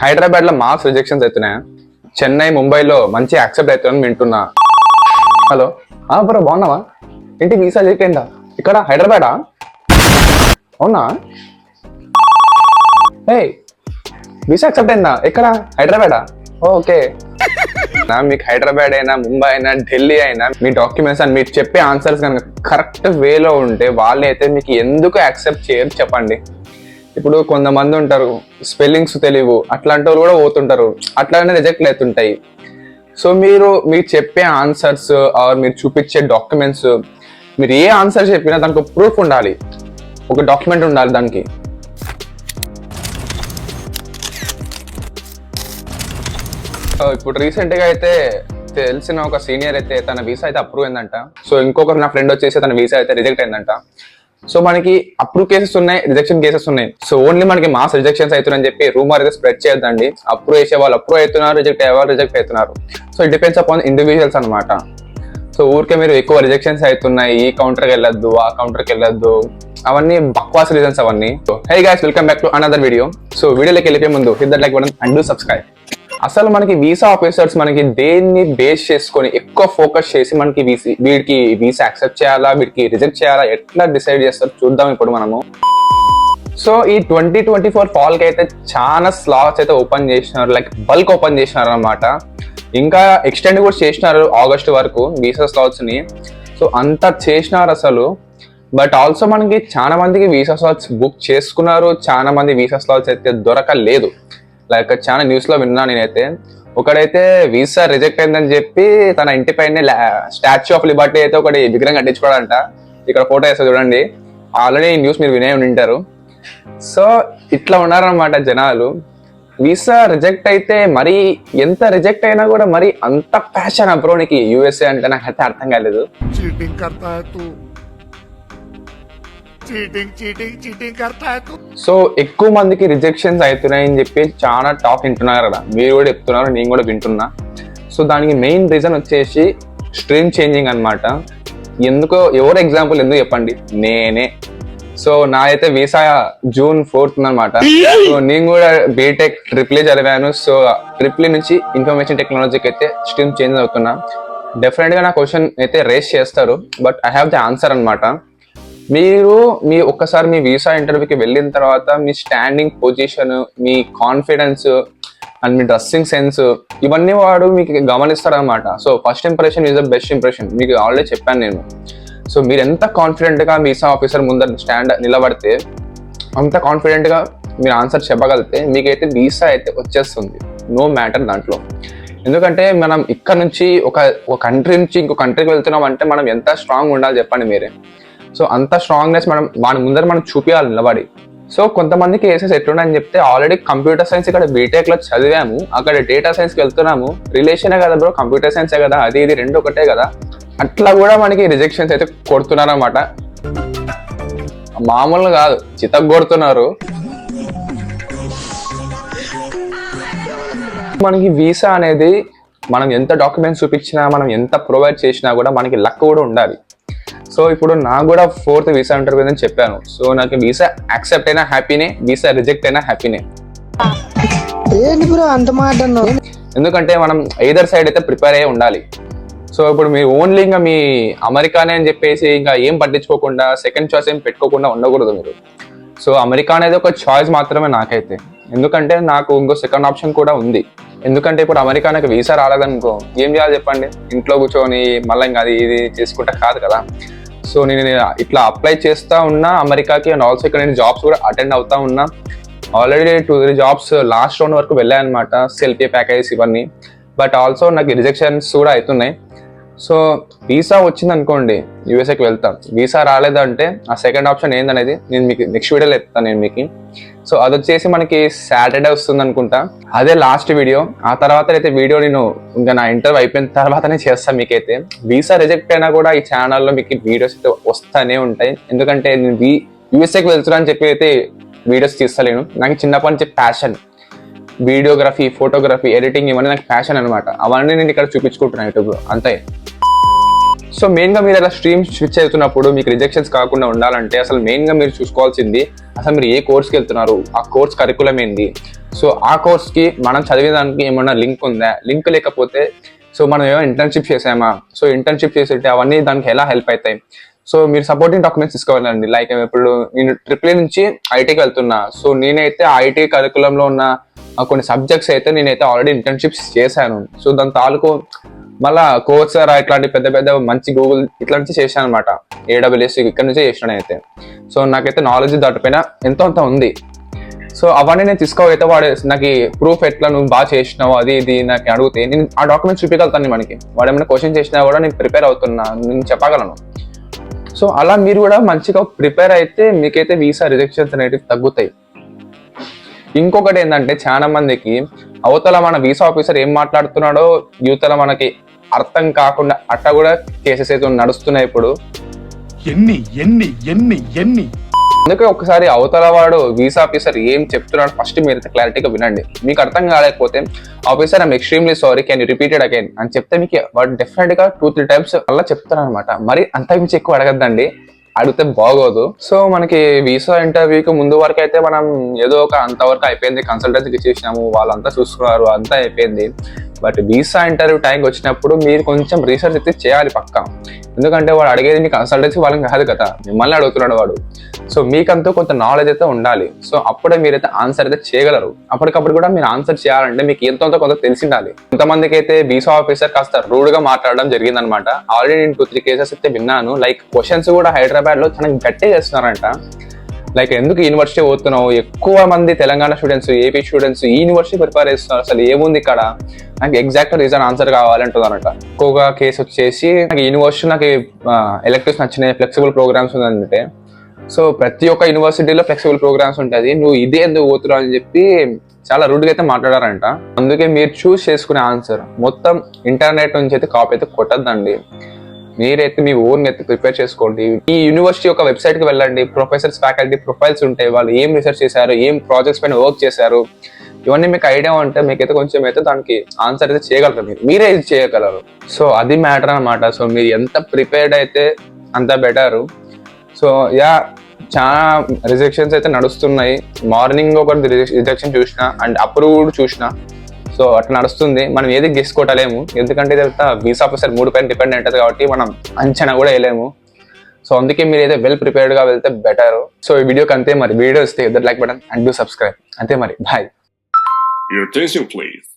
హైదరాబాద్ లో mass rejections అవుతున్నాయి. చెన్నై ముంబైలో మంచి యాక్సెప్ట్ అవుతుందని వింటున్నా. హలో బ్రో బాగున్నావా? ఏంటి వీసా రిజెక్ట్ అయిందా? ఇక్కడ హైదరాబాదా? అవునా? వీసా యాక్సెప్ట్ అయిందా? ఎక్కడ? హైదరాబాదా? ఓకే. మీకు హైదరాబాద్ అయినా ముంబై అయినా ఢిల్లీ అయినా మీ డాక్యుమెంట్స్ అని మీరు చెప్పే ఆన్సర్స్ కనుక కరెక్ట్ వేలో ఉంటే వాళ్ళు అయితే మీకు ఎందుకు యాక్సెప్ట్ చేయరు చెప్పండి. ఇప్పుడు కొంతమంది ఉంటారు స్పెల్లింగ్స్ తెలియవు, అట్లాంటి వాళ్ళు కూడా పోతుంటారు, అట్లానే రిజెక్ట్ అవుతుంటాయి. సో మీరు చెప్పే ఆన్సర్స్ ఆర్ మీరు చూపించే డాక్యుమెంట్స్, మీరు ఏ ఆన్సర్ చెప్పినా దానికి ప్రూఫ్ ఉండాలి, ఒక డాక్యుమెంట్ ఉండాలి దానికి. ఇప్పుడు రీసెంట్ గా అయితే తెలిసిన ఒక సీనియర్ అయితే తన వీసా అయితే అప్రూవ్ అయిందంట. సో ఇంకొకరు నా ఫ్రెండ్ వచ్చేసి తన వీసా అయితే రిజెక్ట్ అయిందంట. సో మనకి అప్రూవ్ కేసెస్ ఉన్నాయి, రిజెక్షన్ కేసెస్ ఉన్నాయి. సో ఓన్లీ మనకి మాస్ రిజెక్షన్స్ అవుతున్నాయని చెప్పి రూమర్ అయితే స్ప్రెడ్ చేయొద్దండి. అప్రూవ్ చేసే వాళ్ళు అప్రూవ్ అవుతున్నారు, రిజెక్ట్ అయ్యే వాళ్ళు రిజెక్ట్ అవుతున్నారు. So it depends upon individuals అనమాట. సో ఊరికే మీరు ఎక్కువ రిజెక్షన్స్ అవుతున్నాయి, ఈ కౌంటర్కి వెళ్ళొద్దు, ఆ కౌంటర్కి వెళ్ళొద్దు, అవన్నీ బక్వాస్ రీజన్స్ అవన్నీ. So hey guys, welcome back to another video. So వీడియోలోకి వెళ్ళిపోయే ముందు hit that like button and do subscribe. అసలు మనకి వీసా ఆఫీసర్స్ మనకి దేన్ని బేస్ చేసుకొని ఎక్కువ ఫోకస్ చేసి మనకి వీడికి వీసా యాక్సెప్ట్ చేయాలా, వీడికి రిజెక్ట్ చేయాలా, ఎట్లా డిసైడ్ చేస్తారు చూద్దాం ఇప్పుడు మనము. సో ఈ 2024 ఫాల్ కి అయితే చాలా స్లాట్స్ అయితే ఓపెన్ చేసినారు, లైక్ బల్క్ ఓపెన్ చేసినారు అనమాట. ఇంకా ఎక్స్టెండ్ కూడా చేసినారు ఆగస్ట్ వరకు వీసా స్లాట్స్ ని. సో అంతా చేసినారు అసలు. బట్ ఆల్సో మనకి చాలా మందికి వీసా స్లాట్స్ బుక్ చేసుకున్నారు, చాలా మంది వీసా స్లాట్స్ అయితే దొరకలేదు. లైక్ చాలా న్యూస్ లో విన్నా నేనైతే. ఒకడైతే వీసా రిజెక్ట్ అయిందని చెప్పి తన ఇంటి పైన స్టాచ్యూ ఆఫ్ లిబర్టీ అయితే ఒకటి విగ్రహం కట్టించుకోవాలంట. ఇక్కడ ఫోటో వేస్తా చూడండి, ఆల్రెడీ ఈ న్యూస్ మీరు వినే ఉంటారు. సో ఇట్లా ఉన్నారనమాట జనాలు. వీసా రిజెక్ట్ అయితే మరి ఎంత రిజెక్ట్ అయినా కూడా మరి అంత ప్యాషన్ అబ్రోనికి యూఎస్ఏ అంటే నాకైతే అర్థం కాలేదు. సో ఎక్కువ మందికి రిజెక్షన్స్ అవుతున్నాయని చెప్పి చాలా టాక్ వింటున్నారు కదా, మీరు కూడా చెప్తున్నారు, నేను కూడా వింటున్నా. సో దానికి మెయిన్ రీజన్ వచ్చేసి స్ట్రీమ్ చేంజింగ్ అనమాట. ఎవరు ఎగ్జాంపుల్ ఎందుకు చెప్పండి? నేనే. సో నా అయితే వీసా June 4th అనమాట. సో నేను కూడా బీటెక్ ట్రిపుల్ చదివాను. సో ట్రిపుల్ నుంచి ఇన్ఫర్మేషన్ టెక్నాలజీకి అయితే స్ట్రీమ్ చేంజ్ అవుతున్నా. డెఫినెట్ గా నా క్వశ్చన్ అయితే రేస్ చేస్తారు, but I have the answer అనమాట. మీరు ఒక్కసారి మీ వీసా ఇంటర్వ్యూకి వెళ్ళిన తర్వాత మీ స్టాండింగ్ పొజిషన్, మీ కాన్ఫిడెన్స్ అండ్ మీ డ్రెస్సింగ్ సెన్స్, ఇవన్నీ వాడు మీకు గమనిస్తారనమాట. So first impression is the best impression, మీకు ఆల్రెడీ చెప్పాను నేను. సో మీరు ఎంత కాన్ఫిడెంట్ గా వీసా ఆఫీసర్ ముందర స్టాండ్ నిలబడితే, అంత కాన్ఫిడెంట్ గా మీరు ఆన్సర్ చెప్పగలిగితే మీకైతే వీసా అయితే వచ్చేస్తుంది, నో మ్యాటర్ దాంట్లో. ఎందుకంటే మనం ఇక్కడ నుంచి ఒక కంట్రీ నుంచి ఇంకో కంట్రీకి వెళ్తున్నాం అంటే మనం ఎంత స్ట్రాంగ్ ఉండాలి చెప్పండి మీరే. సో అంత స్ట్రాంగ్నెస్ వాడి ముందర మనం చూపించాలి నిలబడి. సో కొంతమందికి కేసెస్ ఎట్లున్నాయని చెప్తే, ఆల్రెడీ కంప్యూటర్ సైన్స్ ఇక్కడ బీటెక్ లో చదివాము, అక్కడ డేటా సైన్స్ కి వెళ్తున్నాము, రిలేషనే కదా బ్రో, కంప్యూటర్ సైన్సే కదా, అది ఇది రెండు ఒకటే కదా, అట్లా కూడా మనకి రిజెక్షన్స్ అయితే కొడుతున్నారు అనమాట. మామూలుగా కాదు, చితక్ కొడుతున్నారు. మనకి వీసా అనేది మనం ఎంత డాక్యుమెంట్స్ చూపించినా, మనం ఎంత ప్రొవైడ్ చేసినా కూడా మనకి లక్ కూడా ఉండాలి. సో ఇప్పుడు నాకు కూడా 4th వీసా ఇంటర్వ్యూ అని చెప్పాను. సో నాకు వీసా యాక్సెప్ట్ అయినా హ్యాపీనే, వీసా రిజెక్ట్ అయినా హ్యాపీనే. ఎందుకంటే మనం ఎయిదర్ సైడ్ అయితే ప్రిపేర్ అయ్యి ఉండాలి. సో ఇప్పుడు మీరు ఓన్లీ ఇంకా మీ అమెరికానే అని చెప్పేసి ఇంకా ఏం పట్టించుకోకుండా, సెకండ్ చాయిస్ ఏం పెట్టుకోకుండా ఉండకూడదు మీరు. సో అమెరికా అనేది ఒక చాయిస్ మాత్రమే నాకైతే. ఎందుకంటే నాకు ఇంకో సెకండ్ ఆప్షన్ కూడా ఉంది. ఎందుకంటే ఇప్పుడు అమెరికా నాకు వీసా రాలేదనుకో, ఏం చేయాలి చెప్పండి? ఇంట్లో కూర్చొని మళ్ళీ ఇంకా అది ఇది చేసుకుంటా కాదు కదా. సో నేను ఇట్లా అప్లై చేస్తా ఉన్నా అమెరికాకి, అండ్ ఆల్సో ఇక్కడ నేను జాబ్స్ కూడా అటెండ్ అవుతా ఉన్నా. ఆల్రెడీ 2-3 జాబ్స్ లాస్ట్ రౌండ్ వరకు వెళ్ళాయి అనమాట, సెల్ఫీ ప్యాకేజెస్ ఇవన్నీ. బట్ ఆల్సో నాకు రిజెక్షన్స్ కూడా అవుతున్నాయి. సో వీసా వచ్చింది అనుకోండి, యూఎస్ఏకి వెళ్తాం. వీసా రాలేదంటే ఆ సెకండ్ ఆప్షన్ ఏందనేది నేను మీకు నెక్స్ట్ వీడియోలో చెప్తాను నేను మీకు. సో అది వచ్చేసి మనకి సాటర్డే వస్తుంది అనుకుంటా, అదే లాస్ట్ వీడియో. ఆ తర్వాత అయితే వీడియో నేను ఇంకా నా ఇంటర్వ్యూ అయిపోయిన తర్వాతనే చేస్తాను మీకైతే. వీసా రిజెక్ట్ అయినా కూడా ఈ ఛానల్లో మీకు వీడియోస్ అయితే వస్తానే ఉంటాయి. ఎందుకంటే నేను యూఎస్ఏకి వెళ్తున్నా అని చెప్పి అయితే వీడియోస్ తీస్తలేను. నాకు చిన్నప్పటి నుంచి ప్యాషన్, వీడియోగ్రఫీ, ఫోటోగ్రఫీ, ఎడిటింగ్, ఇవన్నీ నాకు ప్యాషన్ అనమాట. అవన్నీ నేను ఇక్కడ చూపించుకుంటున్నాను యూట్యూబ్లో, అంతే. సో మెయిన్గా మీరు అలా స్ట్రీమ్ స్విచ్ అవుతున్నప్పుడు మీకు రిజెక్షన్స్ కాకుండా ఉండాలంటే అసలు మెయిన్గా మీరు చూసుకోవాల్సింది అసలు మీరు ఏ కోర్స్కి వెళ్తున్నారు, ఆ కోర్స్ కరికులం ఏంది, సో ఆ కోర్స్కి మనం చదివే దానికి ఏమన్నా లింక్ ఉందా, లింక్ లేకపోతే సో మనం ఏమైనా ఇంటర్న్షిప్ చేసామా, సో ఇంటర్న్షిప్ చేసేటే అవన్నీ దానికి ఎలా హెల్ప్ అవుతాయి. సో మీరు సపోర్టింగ్ డాక్యుమెంట్స్ తీసుకోవాలండి. లైక్ ఇప్పుడు నేను ట్రిపుల్ నుంచి ఐటీకి వెళ్తున్నా, సో నేనైతే ఐటీ కరికులంలో ఉన్న కొన్ని సబ్జెక్ట్స్ అయితే నేనైతే ఆల్రెడీ ఇంటర్న్షిప్స్ చేశాను. సో దాని తాలూకు మళ్ళా కోర్సెరా ఇట్లాంటి పెద్ద పెద్ద మంచి గూగుల్ ఇట్లాంటి చేశాను అనమాట. AWS ఇక్కడ నుంచే చేసిన అయితే. సో నాకైతే నాలెడ్జ్ దాటిపైన ఎంతో అంత ఉంది. సో అవన్నీ నేను తీసుకోవైతే వాడు నాకు ప్రూఫ్ ఎట్లా నువ్వు బాగా చేసినావు అది ఇది నాకు అడిగితే నేను ఆ డాక్యుమెంట్స్ చూపించగలుగుతాను మనకి. వాడు ఏమైనా క్వశ్చన్ చేసినా కూడా నేను ప్రిపేర్ అవుతున్నా, నేను చెప్పగలను. సో అలా మీరు కూడా మంచిగా ప్రిపేర్ అయితే మీకైతే వీసా రిజెక్షన్స్ అనేవి తగ్గుతాయి. ఇంకొకటి ఏంటంటే చాలా మందికి అవతల మన వీసా ఆఫీసర్ ఏం మాట్లాడుతున్నాడో యువతల మనకి అర్థం కాకుండా అట్ట కూడా కేసెస్ అయితే నడుస్తున్నాయి ఇప్పుడు. అందుకే ఒకసారి అవతల వాడు వీసా ఆఫీసర్ ఏం చెప్తున్నాడు ఫస్ట్ మీరు క్లారిటీగా వినండి. మీకు అర్థం కాలేకపోతే officer I'm extremely sorry can you repeated again అని చెప్తే మీకు వాడు డెఫినెట్ గా 2-3 టైమ్స్ అలా చెప్తారు అనమాట. మరి అంతకుమించి ఎక్కువ అడగద్దండి, అడిగితే బాగోదు. సో మనకి వీసా ఇంటర్వ్యూకి ముందు వరకు అయితే మనం ఏదో ఒక అంతవరకు అయిపోయింది, కన్సల్టెన్సీకి చేసినాము, వాళ్ళంతా చూసుకున్నారు, అంతా అయిపోయింది. బట్ వీసా ఇంటర్వ్యూ టైంకి వచ్చినప్పుడు మీరు కొంచెం రీసెర్చ్ అయితే చేయాలి పక్కా. ఎందుకంటే వాడు అడిగేది మీ కన్సల్టెన్సీ వాళ్ళని కాదు కదా, మిమ్మల్ని అడుగుతున్నాడు వాడు. సో మీకంటూ కొంత నాలెడ్జ్ అయితే ఉండాలి. సో అప్పుడే మీరైతే ఆన్సర్ అయితే చేయగలరు. అప్పటికప్పుడు కూడా మీరు ఆన్సర్ చేయాలంటే మీకు ఎంతో కొంత తెలిసి ఉండాలి. కొంతమందికి అయితే వీసా ఆఫీసర్ కాస్త రూడ్ గా మాట్లాడడం జరిగిందనమాట. ఆల్రెడీ నేను 2-3 కేసెస్ అయితే విన్నాను. లైక్ క్వశ్చన్స్ కూడా హైదరాబాద్ లో చాలా గట్టిగా చేస్తున్నారంట. లైక్ ఎందుకు యూనివర్సిటీ పోతున్నావు, ఎక్కువ మంది తెలంగాణ స్టూడెంట్స్, ఏపీ స్టూడెంట్స్ ఈ యూనివర్సిటీ ప్రిపేర్ చేస్తున్నారు, అసలు ఏముంది ఇక్కడ, నాకు ఎగ్జాక్ట్ రీజన్ ఆన్సర్ కావాలంటుందన్నట. ఎక్కువగా కేసు వచ్చేసి నాకు యూనివర్సిటీ నాకు ఎలెక్టివ్స్ నచ్చినాయి, ఫ్లెక్సిబుల్ ప్రోగ్రామ్స్ ఉందంటే. సో ప్రతి ఒక్క యూనివర్సిటీలో ఫ్లెక్సిబుల్ ప్రోగ్రామ్స్ ఉంటుంది, నువ్వు ఇదే ఎందుకు పోతున్నావు అని చెప్పి చాలా రూడ్గా అయితే మాట్లాడారంట. అందుకే మీరు చూస్ చేసుకునే ఆన్సర్ మొత్తం ఇంటర్నెట్ నుంచి అయితే కాపీ అయితే కొట్టద్దండి. మీరైతే మీ ఓన్ అయితే ప్రిపేర్ చేసుకోండి. ఈ యూనివర్సిటీ యొక్క వెబ్సైట్ కి వెళ్ళండి, ప్రొఫెసర్స్ ఫ్యాకల్టీ ప్రొఫైల్స్ ఉంటాయి, వాళ్ళు ఏం రీసెర్చ్ చేశారు, ఏం ప్రాజెక్ట్స్ పైన వర్క్ చేశారు, ఇవన్నీ మీకు ఐడియా ఉంటే మీకైతే కొంచెం అయితే దానికి ఆన్సర్ అయితే చేయగలరు, మీరే ఇది చేయగలరు. సో అది మ్యాటర్ అనమాట. సో మీరు ఎంత ప్రిపేర్డ్ అయితే అంత బెటరు. సో చాలా రిజెక్షన్స్ అయితే నడుస్తున్నాయి. మార్నింగ్ ఒక రిజెక్షన్ చూసిన అండ్ అప్రూవ్డ్ చూసిన. సో అట్లా నడుస్తుంది. మనం ఏది గెస్ కొట్టలేము, ఎందుకంటే ఇదంతా వీసా ఆఫీసర్ 3 పైన డిపెండ్ ఉంటుంది కాబట్టి మనం అంచనా కూడా వేయలేము. సో అందుకే మీరు అయితే వెల్ ప్రిపేర్డ్ గా వెళ్తే బెటర్. సో ఈ వీడియోకి అంతే మరి. వీడియో ఇస్తే like button and do subscribe. అంతే మరి, బాయ్. Your attention please.